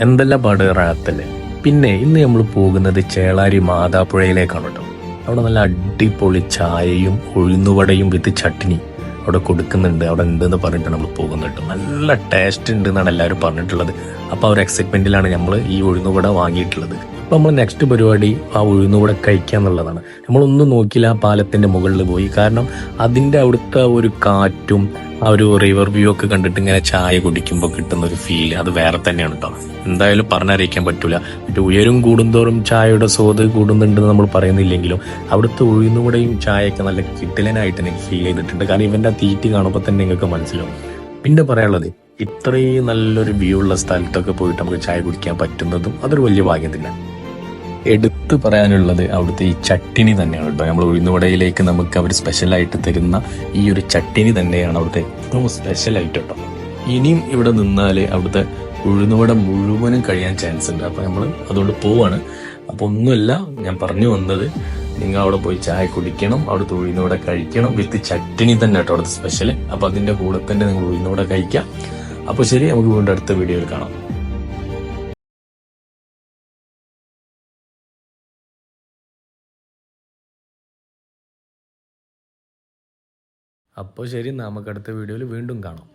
എന്തെല്ലാം പാട് റാത്തല്ലേ. പിന്നെ ഇന്ന് നമ്മൾ പോകുന്നത് ചേളാരി മാതാപ്പുഴയിലേക്കാണ് കേട്ടോ. അവിടെ നല്ല അടിപൊളി ചായയും ഉഴുന്നുവടയും വിത്ത് ചട്നി അവിടെ കൊടുക്കുന്നുണ്ട്, അവിടെ ഉണ്ടെന്ന് പറഞ്ഞിട്ട് നമ്മൾ പോകുന്നത് കേട്ടോ. നല്ല ടേസ്റ്റ് ഉണ്ട് എന്നാണ് എല്ലാവരും പറഞ്ഞിട്ടുള്ളത്. അപ്പോൾ ആ ഒരു എക്സൈറ്റ്മെന്റിലാണ് നമ്മൾ ഈ ഉഴുന്നുവട വാങ്ങിയിട്ടുള്ളത്. അപ്പോൾ നമ്മൾ നെക്സ്റ്റ് പരിപാടി ആ ഉഴുന്നുവട കഴിക്കുക എന്നുള്ളതാണ്. നമ്മളൊന്നും നോക്കില്ല, ആ പാലത്തിന്റെ മുകളിൽ പോയി. കാരണം അതിന്റെ അവിടുത്തെ ഒരു കാറ്റും ആ ഒരു റിവർ വ്യൂ ഒക്കെ കണ്ടിട്ട് ഇങ്ങനെ ചായ കുടിക്കുമ്പോൾ കിട്ടുന്ന ഒരു ഫീൽ അത് വേറെ തന്നെയാണ് കേട്ടോ. എന്തായാലും പറഞ്ഞറിയിക്കാൻ പറ്റൂല. മറ്റേ ഉയരും കൂടുന്തോറും ചായയുടെ സ്വാദ് കൂടുന്നുണ്ടെന്ന് നമ്മൾ പറയുന്നില്ലെങ്കിലും അവിടുത്തെ ഉഴുന്നുകൂടെയും ചായയൊക്കെ നല്ല കിട്ടിലനായിട്ട് എനിക്ക് ഫീൽ ചെയ്തിട്ടുണ്ട്. കാരണം ഇവന്റെ ആ തീറ്റി കാണുമ്പോൾ തന്നെ നിങ്ങൾക്ക് മനസ്സിലാവും. പിന്നെ പറയാനുള്ളത്, ഇത്രയും നല്ലൊരു വ്യൂ ഉള്ള സ്ഥലത്തൊക്കെ പോയിട്ട് നമുക്ക് ചായ കുടിക്കാൻ പറ്റുന്നതും അതൊരു വലിയ ഭാഗ്യം തന്നെ. എടുത്തു പറയാനുള്ളത് അവിടുത്തെ ഈ ചട്ടിനി തന്നെയാണ് കേട്ടോ. നമ്മൾ ഉഴുന്നുവടയിലേക്ക് നമുക്ക് അവർ സ്പെഷ്യലായിട്ട് തരുന്ന ഈ ഒരു ചട്ടിനി തന്നെയാണ് അവിടുത്തെ ഏറ്റവും സ്പെഷ്യലായിട്ട് കേട്ടോ. ഇനിയും ഇവിടെ നിന്നാൽ അവിടുത്തെ ഉഴുന്നുവട മുഴുവനും കഴിയാൻ ചാൻസ് ഉണ്ട്. അപ്പോൾ നമ്മൾ അതുകൊണ്ട് പോവാണ്. അപ്പോൾ ഒന്നുമില്ല, ഞാൻ പറഞ്ഞു വന്നത് നിങ്ങൾ അവിടെ പോയി ചായ കുടിക്കണം, അവിടുത്തെ ഉഴുന്നുവട കഴിക്കണം വിത്ത് ചട്ടിനി തന്നെ കേട്ടോ അവിടുത്തെ സ്പെഷ്യൽ. അപ്പോൾ അതിൻ്റെ കൂടെ തന്നെ നിങ്ങൾ ഉഴുന്നുവട കഴിക്കാം. അപ്പോൾ ശരി, നമുക്ക് വീണ്ടും അടുത്ത വീഡിയോയിൽ കാണാം. അപ്പോൾ ശരി, നമുക്ക് അടുത്ത വീഡിയോയിൽ വീണ്ടും കാണാം.